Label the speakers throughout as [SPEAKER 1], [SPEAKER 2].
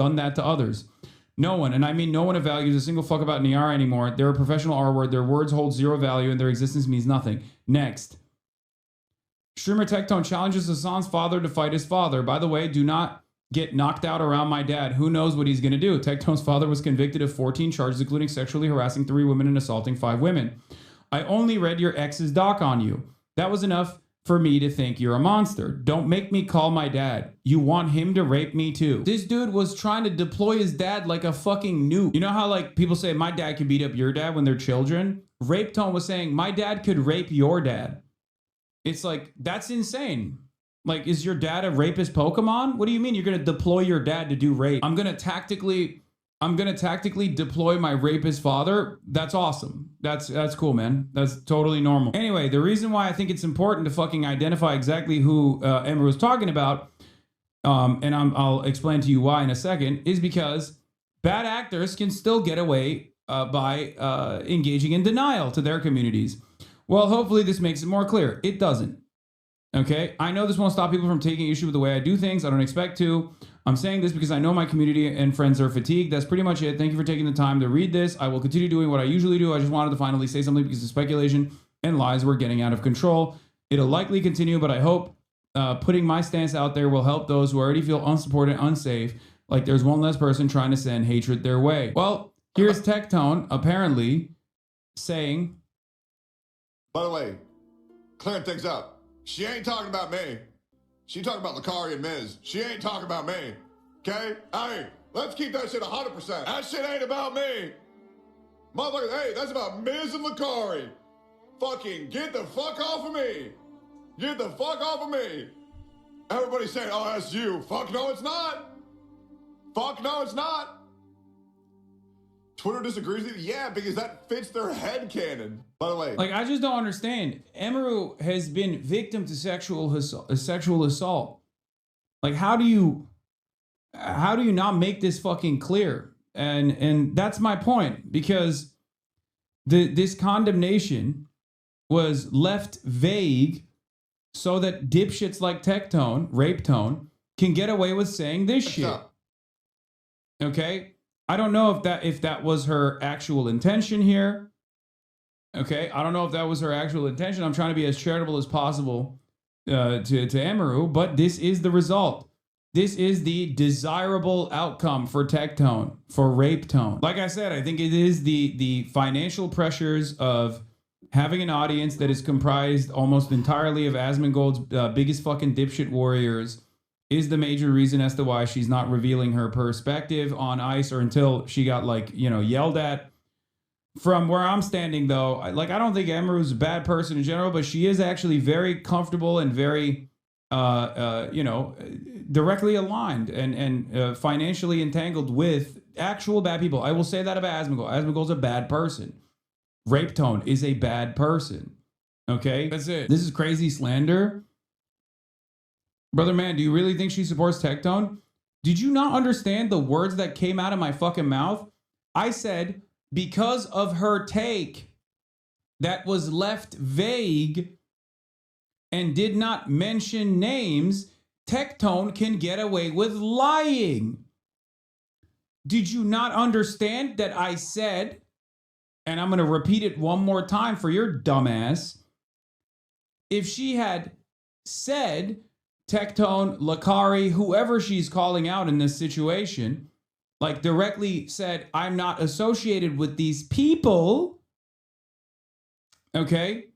[SPEAKER 1] done that to others. No one, and I mean no one of value, gives a single fuck about Niara anymore. They're a professional R word. Their words hold zero value and their existence means nothing. Next. Streamer Tectone challenges Hassan's father to fight his father. By the way, do not get knocked out around my dad. Who knows what he's going to do? Tectone's father was convicted of 14 charges, including sexually harassing 3 women and assaulting 5 women. I only read your ex's doc on you. That was enough for me to think you're a monster. Don't make me call my dad. You want him to rape me too. This dude was trying to deploy his dad like a fucking nuke. You know how like people say my dad can beat up your dad when they're children? Rape Tone was saying my dad could rape your dad. It's like, that's insane. Like, is your dad a rapist Pokemon? What do you mean you're going to deploy your dad to do rape? I'm going to tactically deploy my rapist father. That's awesome. That's cool, man. That's totally normal. Anyway, the reason why I think it's important to fucking identify exactly who Emiru was talking about, and I'll explain to you why in a second, is because bad actors can still get away by engaging in denial to their communities. Well, hopefully this makes it more clear. It doesn't. Okay? I know this won't stop people from taking issue with the way I do things. I don't expect to. I'm saying this because I know my community and friends are fatigued. That's pretty much it. Thank you for taking the time to read this. I will continue doing what I usually do. I just wanted to finally say something because the speculation and lies were getting out of control. It'll likely continue, but I hope putting my stance out there will help those who already feel unsupported and unsafe. Like there's one less person trying to send hatred their way. Well, here's Tectone apparently saying...
[SPEAKER 2] By the way, clearing things up. She ain't talking about me. She talking about Lakari and Miz. She ain't talking about me. Okay? Hey, let's keep that shit 100%. That shit ain't about me. Motherfucker, hey, that's about Miz and Lakari. Fucking get the fuck off of me. Get the fuck off of me. Everybody's saying, oh, that's you. Fuck no, it's not. Fuck no, it's not. Twitter disagrees with you? Yeah, because that fits their headcanon. By the way.
[SPEAKER 1] Like, I just don't understand. Emiru has been victim to sexual assault. Like, how do you not make this fucking clear? And that's my point. Because this condemnation was left vague so that dipshits like Tectone, Rape Tone, can get away with saying this shit. Okay? I don't know if that was her actual intention here. Okay, I don't know if that was her actual intention. I'm trying to be as charitable as possible to Emiru, but this is the result. This is the desirable outcome for Tectone, for Rape Tone. Like I said, I think it is the financial pressures of having an audience that is comprised almost entirely of Asmongold's biggest fucking dipshit warriors is the major reason as to why she's not revealing her perspective on ICE or until she got, like, you know, yelled at. From where I'm standing, though, I don't think Emiru's a bad person in general, but she is actually very comfortable and very, directly aligned and financially entangled with actual bad people. I will say that about Asmongold. Asmongold's a bad person. Rape Tone is a bad person. Okay? That's it. This is crazy slander. Brother man, do you really think she supports Tectone? Did you not understand the words that came out of my fucking mouth? I said, because of her take that was left vague and did not mention names, Tectone can get away with lying. Did you not understand that I said, and I'm going to repeat it one more time for your dumbass, if she had said Tectone, Lakari, whoever she's calling out in this situation, like directly said, I'm not associated with these people. Okay?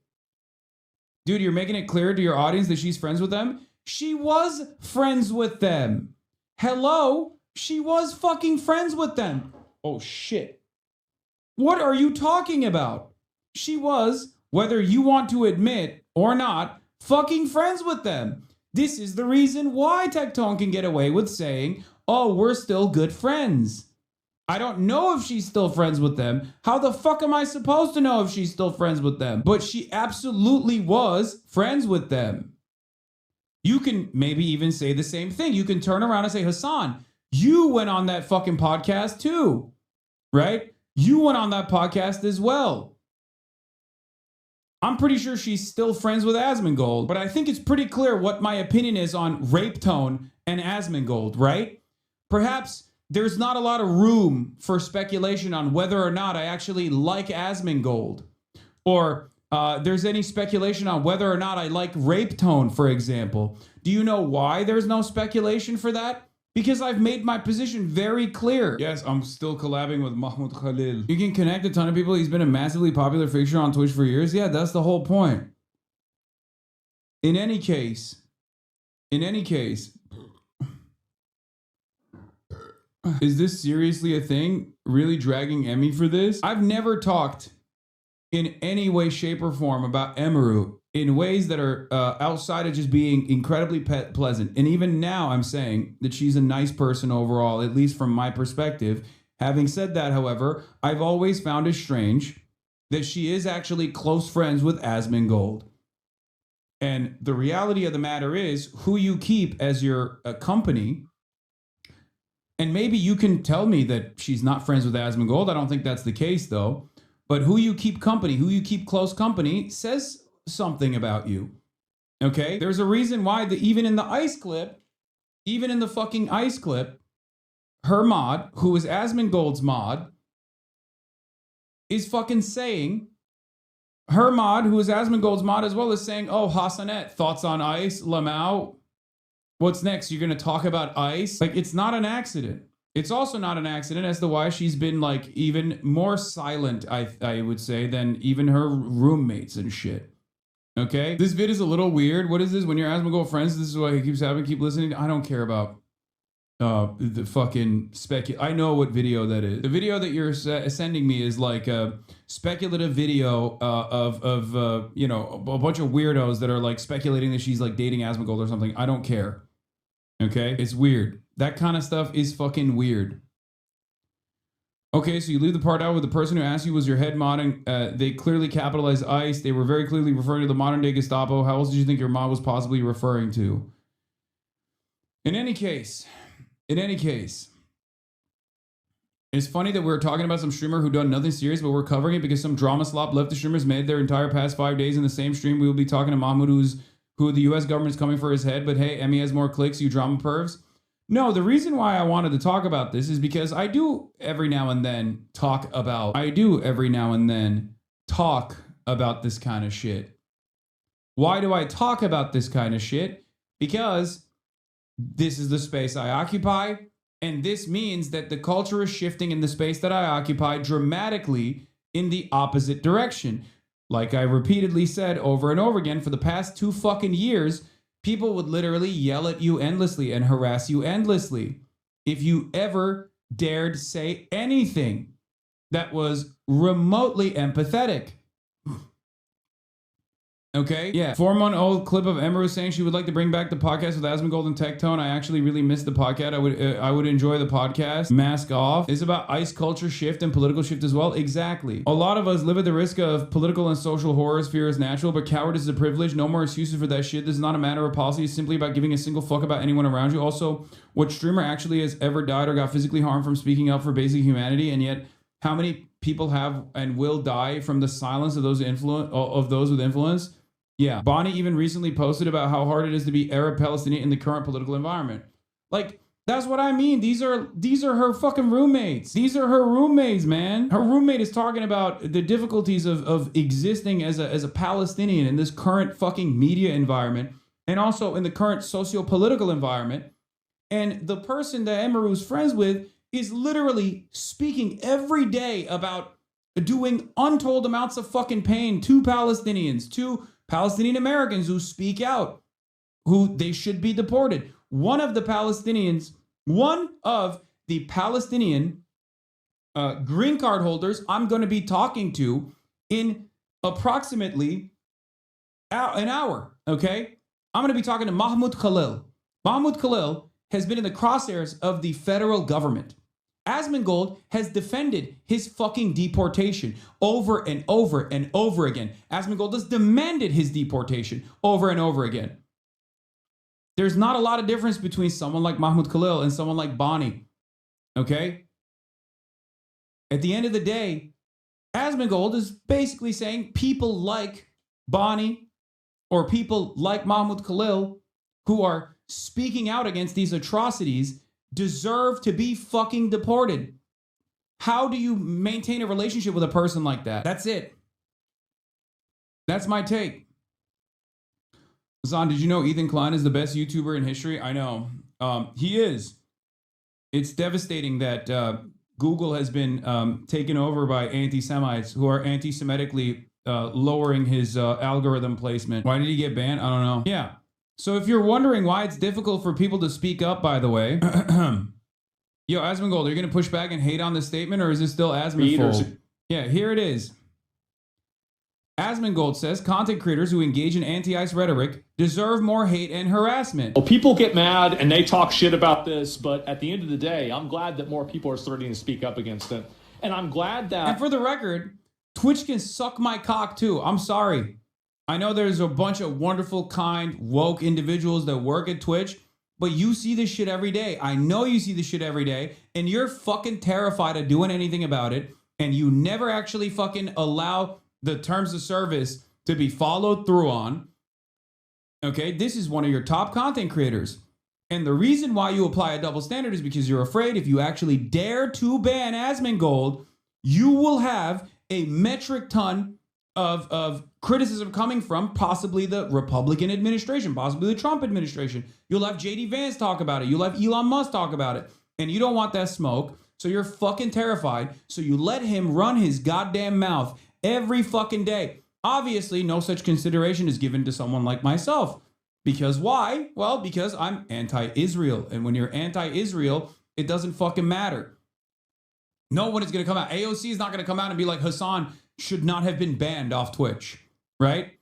[SPEAKER 1] Dude, you're making it clear to your audience that she's friends with them? She was friends with them. Hello? She was fucking friends with them. Oh, shit. What are you talking about? She was, whether you want to admit or not, fucking friends with them. This is the reason why Tectone can get away with saying, oh, we're still good friends. I don't know if she's still friends with them. How the fuck am I supposed to know if she's still friends with them? But she absolutely was friends with them. You can maybe even say the same thing. You can turn around and say, Hassan, you went on that fucking podcast too, right? You went on that podcast as well. I'm pretty sure she's still friends with Asmongold, but I think it's pretty clear what my opinion is on Rape Tone and Asmongold, right? Perhaps there's not a lot of room for speculation on whether or not I actually like Asmongold, or there's any speculation on whether or not I like Rape Tone, for example. Do you know why there's no speculation for that? Because I've made my position very clear. Yes, I'm still collabing with Mahmoud Khalil. You can connect a ton of people. He's been a massively popular fixture on Twitch for years. Yeah, that's the whole point. In any case, is this seriously a thing? Really dragging Emmy for this? I've never talked in any way, shape, or form about Emiru in ways that are outside of just being incredibly pleasant. And even now I'm saying that she's a nice person overall, at least from my perspective. Having said that, however, I've always found it strange that she is actually close friends with Asmongold. And the reality of the matter is, who you keep as your company, and maybe you can tell me that she's not friends with Asmongold. I don't think that's the case, though. But who you keep company, who you keep close company, says something about you. Okay? There's a reason why even in the ice clip, even in the fucking ice clip, her mod, who is Asmongold's mod, is fucking saying, her mod, who is Asmongold's mod as well, is saying, oh, Hassanet, thoughts on ice, Lamau, what's next? You're going to talk about ice? Like, it's not an accident. It's also not an accident as to why she's been, like, even more silent, I would say, than even her roommates and shit. Okay? This vid is a little weird. What is this? When you're Asmongold friends, this is why it keeps happening. Keep listening. I don't care about the fucking I know what video that is. The video that you're sending me is like a speculative video of you know, a bunch of weirdos that are like speculating that she's like dating Asmongold or something. I don't care. Okay? It's weird. That kind of stuff is fucking weird. Okay, so you leave the part out with the person who asked you was your head mod, and they clearly capitalized ICE. They were very clearly referring to the modern day Gestapo. How else did you think your mod was possibly referring to? In any case, it's funny that we're talking about some streamer who done nothing serious, but we're covering it because some drama slop left the streamers made their entire past 5 days in the same stream. We will be talking to Mahmoud, who the U.S. government's coming for his head, but hey, Emmy has more clicks, you drama pervs. No, the reason why I wanted to talk about this is because I do every now and then talk about this kind of shit. Why do I talk about this kind of shit? Because this is the space I occupy, and this means that the culture is shifting in the space that I occupy dramatically in the opposite direction. Like I repeatedly said over and over again, for the past 2 fucking years, people would literally yell at you endlessly and harass you endlessly if you ever dared say anything that was remotely empathetic. Okay? Yeah. 4-month-old clip of Emiru saying she would like to bring back the podcast with Asmongold and Tech Tone. I actually really missed the podcast. I would enjoy the podcast. Mask off. It's about ice culture shift and political shift as well. Exactly. A lot of us live at the risk of political and social horrors. Fear is natural, but cowardice is a privilege. No more excuses for that shit. This is not a matter of policy. It's simply about giving a single fuck about anyone around you. Also, what streamer actually has ever died or got physically harmed from speaking up for basic humanity? And yet, how many people have and will die from the silence of those with influence? Yeah, Bonnie even recently posted about how hard it is to be Arab Palestinian in the current political environment. Like, that's what I mean. These are her fucking roommates. These are her roommates, man. Her roommate is talking about the difficulties of existing as a Palestinian in this current fucking media environment, and also in the current socio-political environment. And the person that Emiru's friends with is literally speaking every day about doing untold amounts of fucking pain to Palestinians, to Palestinian Americans who speak out, who they should be deported. One of the Palestinian green card holders I'm going to be talking to in approximately an hour, okay? I'm going to be talking to Mahmoud Khalil. Mahmoud Khalil has been in the crosshairs of the federal government. Asmongold has defended his fucking deportation over and over and over again. Asmongold has demanded his deportation over and over again. There's not a lot of difference between someone like Mahmoud Khalil and someone like Bonnie. Okay? At the end of the day, Asmongold is basically saying people like Bonnie or people like Mahmoud Khalil who are speaking out against these atrocities deserve to be fucking deported. How do you maintain a relationship with a person like that? That's it. That's my take. Zahn, did you know Ethan Klein is the best YouTuber in history? I know. He is. It's devastating that Google has been taken over by anti-Semites who are anti-Semitically lowering his algorithm placement. Why did he get banned? I don't know. Yeah. So if you're wondering why it's difficult for people to speak up, by the way, yo, Asmongold, are you going to push back and hate on this statement, or is it still Asmongold? Yeah, here it is. Asmongold says content creators who engage in anti-ICE rhetoric deserve more hate and harassment.
[SPEAKER 3] Well, people get mad and they talk shit about this, but at the end of the day, I'm glad that more people are starting to speak up against it. And I'm glad that...
[SPEAKER 1] And for the record, Twitch can suck my cock too. I'm sorry. I know there's a bunch of wonderful, kind, woke individuals that work at Twitch, but you see this shit every day. I know you see this shit every day, and you're fucking terrified of doing anything about it, and you never actually fucking allow the terms of service to be followed through on. Okay, this is one of your top content creators. And the reason why you apply a double standard is because you're afraid if you actually dare to ban Asmongold, you will have a metric ton of criticism coming from possibly the Republican administration, possibly the Trump administration. You'll have JD Vance talk about it. You'll have Elon Musk talk about it. And you don't want that smoke. So you're fucking terrified. So you let him run his goddamn mouth every fucking day. Obviously, no such consideration is given to someone like myself. Because why? Well, because I'm anti-Israel. And when you're anti-Israel, it doesn't fucking matter. No one is going to come out. AOC is not going to come out and be like, Hassan should not have been banned off Twitch, right?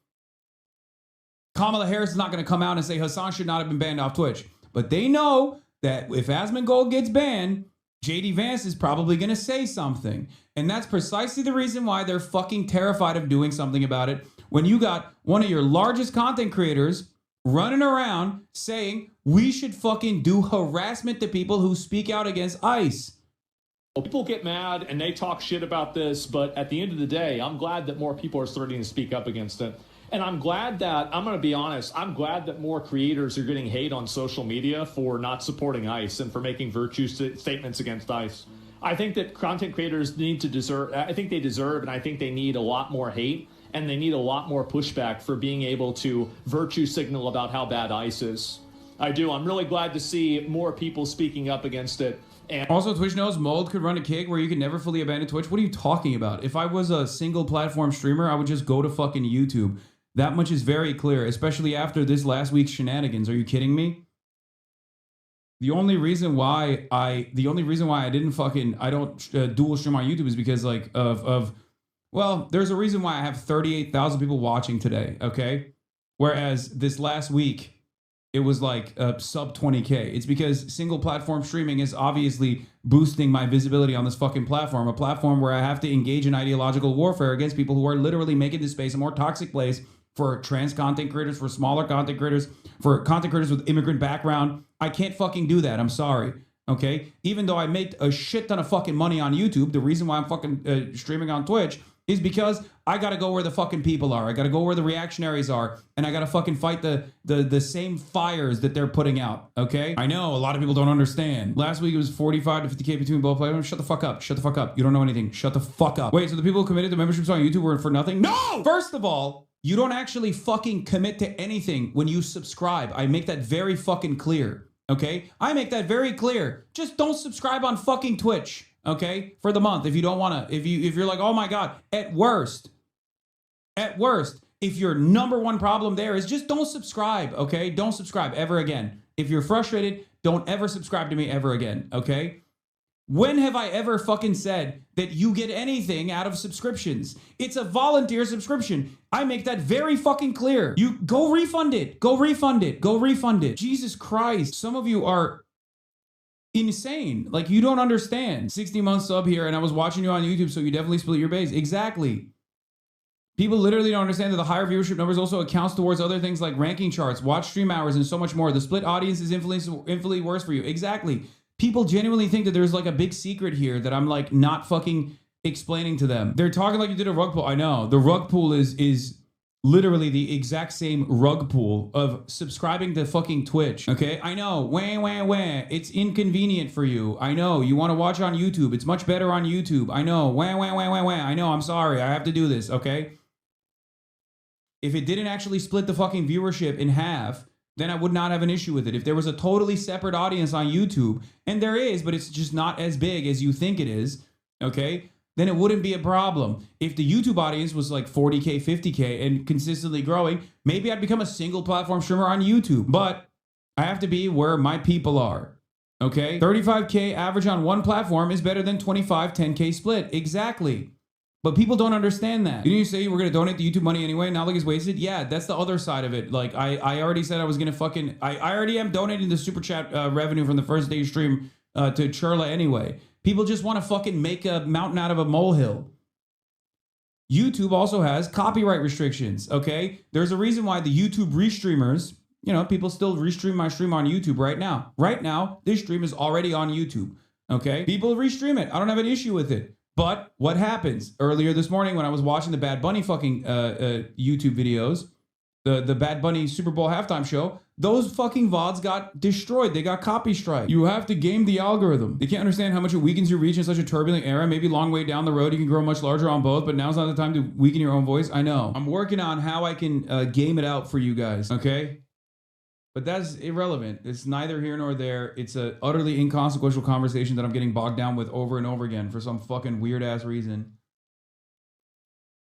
[SPEAKER 1] Kamala Harris is not going to come out and say Hassan should not have been banned off Twitch. But they know that if Asmongold gets banned, JD Vance is probably going to say something. And that's precisely the reason why they're fucking terrified of doing something about it. When you got one of your largest content creators running around saying we should fucking do harassment to people who speak out against ICE.
[SPEAKER 3] Well, people get mad and they talk shit about this, but at the end of the day, I'm glad that more people are starting to speak up against it. And I'm glad that, I'm going to be honest, I'm glad that more creators are getting hate on social media for not supporting ICE and for making virtue statements against ICE. I think that content creators need to deserve, I think they deserve, and I think they need a lot more hate, and they need a lot more pushback for being able to virtue signal about how bad ICE is. I do. I'm really glad to see more people speaking up against it. And
[SPEAKER 1] also, Twitch knows Mold could run a kick where you could never fully abandon Twitch. What are you talking about? If I was a single platform streamer, I would just go to fucking YouTube. That much is very clear, especially after this last week's shenanigans. Are you kidding me? The only reason why I didn't fucking, I don't dual stream on YouTube is because like well, there's a reason why I have 38,000 people watching today, okay? Whereas this last week, it was like sub 20K. It's because single platform streaming is obviously boosting my visibility on this fucking platform, a platform where I have to engage in ideological warfare against people who are literally making this space a more toxic place for trans content creators, for smaller content creators, for content creators with immigrant background. I can't fucking do that. I'm sorry. Okay? Even though I make a shit ton of fucking money on YouTube, the reason why I'm fucking streaming on Twitch is because I gotta go where the fucking people are. I gotta go where the reactionaries are, and I gotta fucking fight the same fires that they're putting out, okay? I know a lot of people don't understand. Last week it was 45 to 50K between both platforms. Shut the fuck up. Shut the fuck up. You don't know anything. Shut the fuck up. Wait, so the people who committed to memberships on YouTube were for nothing? No! First of all, you don't actually fucking commit to anything when you subscribe. I make that very fucking clear, okay? I make that very clear. Just don't subscribe on fucking Twitch. Okay, for the month, if you don't want to, if you're like, oh my God, at worst, if your number one problem there is just don't subscribe, okay? Don't subscribe ever again. If you're frustrated, don't ever subscribe to me ever again, okay? When have I ever fucking said that you get anything out of subscriptions? It's a volunteer subscription. I make that very fucking clear. You go refund it. Go refund it. Go refund it. Jesus Christ. Some of you are insane. Like, you don't understand. 60-month sub here, and I was watching you on YouTube, so you definitely split your base. Exactly. People literally don't understand that the higher viewership numbers also accounts towards other things like ranking charts, watch stream hours, and so much more. The split audience is infinitely worse for you. Exactly. People genuinely think that there's like a big secret here that I'm like not fucking explaining to them. They're talking like you did a rug pull. I know. The rug pull is literally the exact same rug pull of subscribing to fucking Twitch. Okay, I know, wah, it's inconvenient for you. I know, you want to watch on YouTube. It's much better on YouTube. I know, wah. I know, I'm sorry, I have to do this, okay? If it didn't actually split the fucking viewership in half, then I would not have an issue with it. If there was a totally separate audience on YouTube, and there is, but it's just not as big as you think it is, okay? Then it wouldn't be a problem. If the YouTube audience was like 40K, 50K and consistently growing, maybe I'd become a single platform streamer on YouTube. But I have to be where my people are. Okay? 35K average on one platform is better than 25, 10K split. Exactly. But people don't understand that. Didn't you say you were going to donate the YouTube money anyway? Now look, it's wasted? Yeah, that's the other side of it. Like, I already said I was going to fucking... I already am donating the super chat revenue from the first day stream to Churla anyway. People just want to fucking make a mountain out of a molehill. YouTube also has copyright restrictions, okay? There's a reason why the YouTube restreamers, you know, people still restream my stream on YouTube right now. Right now, this stream is already on YouTube, okay? People restream it. I don't have an issue with it. But what happens? Earlier this morning when I was watching the Bad Bunny fucking YouTube videos, the Bad Bunny Super Bowl halftime show, those fucking VODs got destroyed. They got copy strike. You have to game the algorithm. They can't understand how much it weakens your reach in such a turbulent era. Maybe long way down the road, you can grow much larger on both, but now's not the time to weaken your own voice. I know. I'm working on how I can game it out for you guys, okay? But that's irrelevant. It's neither here nor there. It's a utterly inconsequential conversation that I'm getting bogged down with over and over again for some fucking weird-ass reason.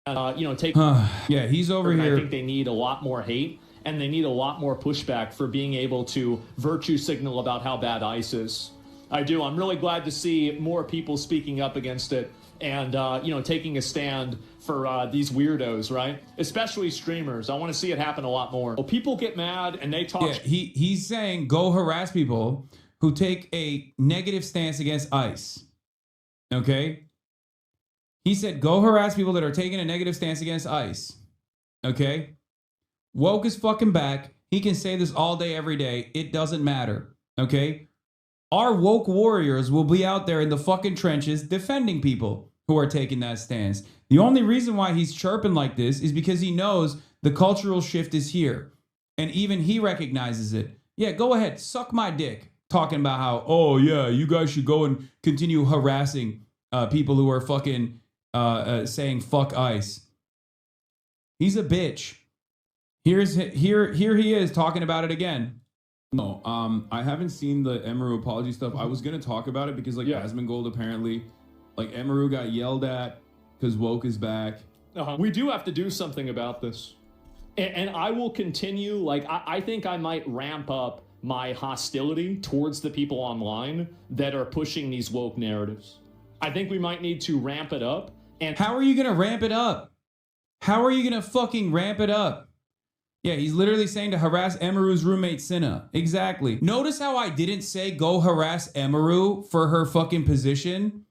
[SPEAKER 3] You know, take...
[SPEAKER 1] yeah, he's over here.
[SPEAKER 3] I think they need a lot more hate. And they need a lot more pushback for being able to virtue signal about how bad ICE is. I do. I'm really glad to see more people speaking up against it and, you know, taking a stand for these weirdos, right? Especially streamers. I want to see it happen a lot more. Well, people get mad and they talk...
[SPEAKER 1] Yeah, he's saying go harass people who take a negative stance against ICE. Okay? He said go harass people that are taking a negative stance against ICE. Okay? Woke is fucking back. He can say this all day, every day. It doesn't matter. Okay? Our woke warriors will be out there in the fucking trenches defending people who are taking that stance. The only reason why he's chirping like this is because he knows the cultural shift is here. And even he recognizes it. Yeah, go ahead. Suck my dick. Talking about how, oh yeah, you guys should go and continue harassing people who are fucking saying fuck ICE. He's a bitch. Here he is talking about it again.
[SPEAKER 4] No, I haven't seen the Emiru apology stuff. I was gonna talk about it because like Asmongold apparently, like Emiru got yelled at because woke is back.
[SPEAKER 3] We do have to do something about this, and I will continue. Like I think I might ramp up my hostility towards the people online that are pushing these woke narratives. I think we might need to ramp it up. And
[SPEAKER 1] how are you gonna ramp it up? How are you gonna fucking ramp it up? Yeah, he's literally saying to harass Emiru's roommate, Cinna. Exactly. Notice how I didn't say go harass Emiru for her fucking position?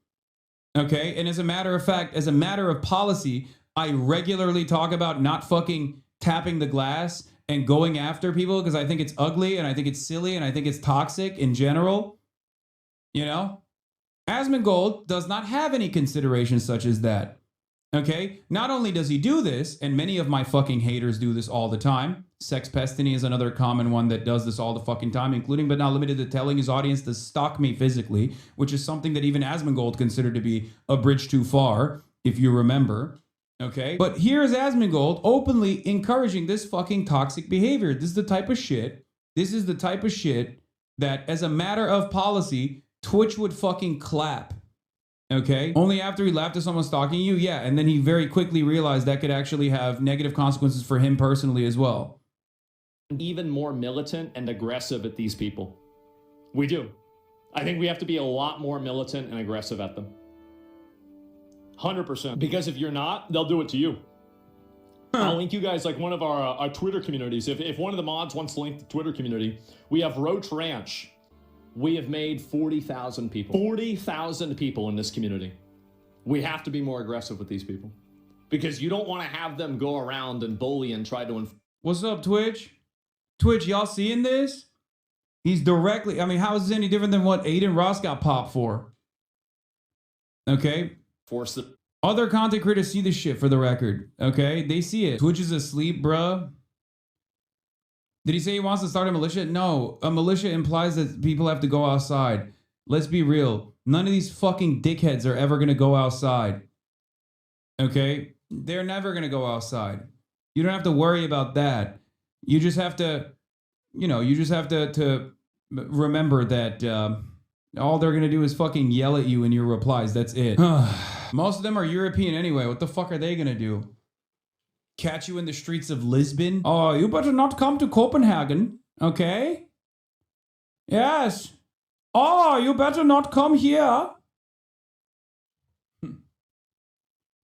[SPEAKER 1] Okay, and as a matter of fact, as a matter of policy, I regularly talk about not fucking tapping the glass and going after people because I think it's ugly and I think it's silly and I think it's toxic in general. You know? Asmongold does not have any considerations such as that. Okay, not only does he do this, and many of my fucking haters do this all the time. Sex Pestiny is another common one that does this all the fucking time, including but not limited to telling his audience to stalk me physically, which is something that even Asmongold considered to be a bridge too far, if you remember. Okay, but here's Asmongold openly encouraging this fucking toxic behavior. This is the type of shit. This is the type of shit that, as a matter of policy, Twitch would fucking clap. Okay, only after he laughed at someone stalking you, yeah, and then he very quickly realized that could actually have negative consequences for him personally as well.
[SPEAKER 3] Even more militant and aggressive at these people. We do. I think we have to be a lot more militant and aggressive at them. 100%. Because if you're not, they'll do it to you. I'll link you guys like one of our Twitter communities. If one of the mods wants to link the Twitter community, we have Roach Ranch. We have made 40,000 people. 40,000 people in this community. We have to be more aggressive with these people. Because you don't want to have them go around and bully and try to...
[SPEAKER 1] What's up, Twitch? Twitch, y'all seeing this? He's directly... I mean, how is this any different than what Aiden Ross got popped for? Okay.
[SPEAKER 3] Force the...
[SPEAKER 1] Other content creators see this shit, for the record. Okay? They see it. Twitch is asleep, bruh. Did he say he wants to start a militia? No. A militia implies that people have to go outside. Let's be real. None of these fucking dickheads are ever going to go outside. Okay? They're never going to go outside. You don't have to worry about that. You just have to, to remember that all they're going to do is fucking yell at you in your replies. That's it. Most of them are European anyway. What the fuck are they going to do? Catch you in the streets of Lisbon? Oh, you better not come to Copenhagen. Okay? Yes. Oh, you better not come here.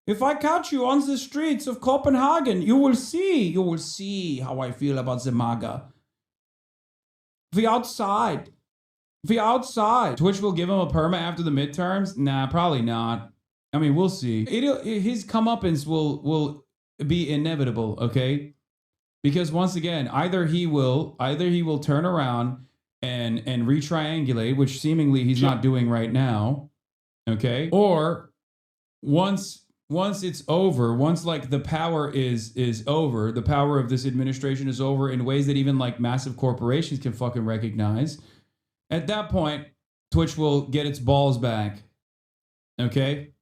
[SPEAKER 1] If I catch you on the streets of Copenhagen, you will see how I feel about the MAGA. The outside. Twitch will give him a perma after the midterms? Nah, probably not. I mean, we'll see. His comeuppance will be inevitable, okay? Because once again, either he will turn around and retriangulate, which seemingly he's not doing right now, okay? Or once it's over, once like the power is over, the power of this administration is over in ways that even like massive corporations can fucking recognize, at that point, Twitch will get its balls back. Okay?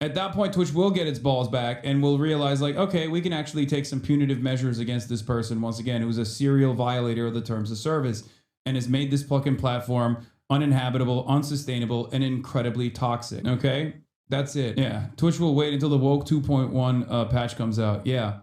[SPEAKER 1] At that point, Twitch will get its balls back and will realize like, okay, we can actually take some punitive measures against this person, once again, who's a serial violator of the terms of service and has made this fucking platform uninhabitable, unsustainable, and incredibly toxic. Okay? That's it. Yeah. Twitch will wait until the Woke 2.1 patch comes out. Yeah.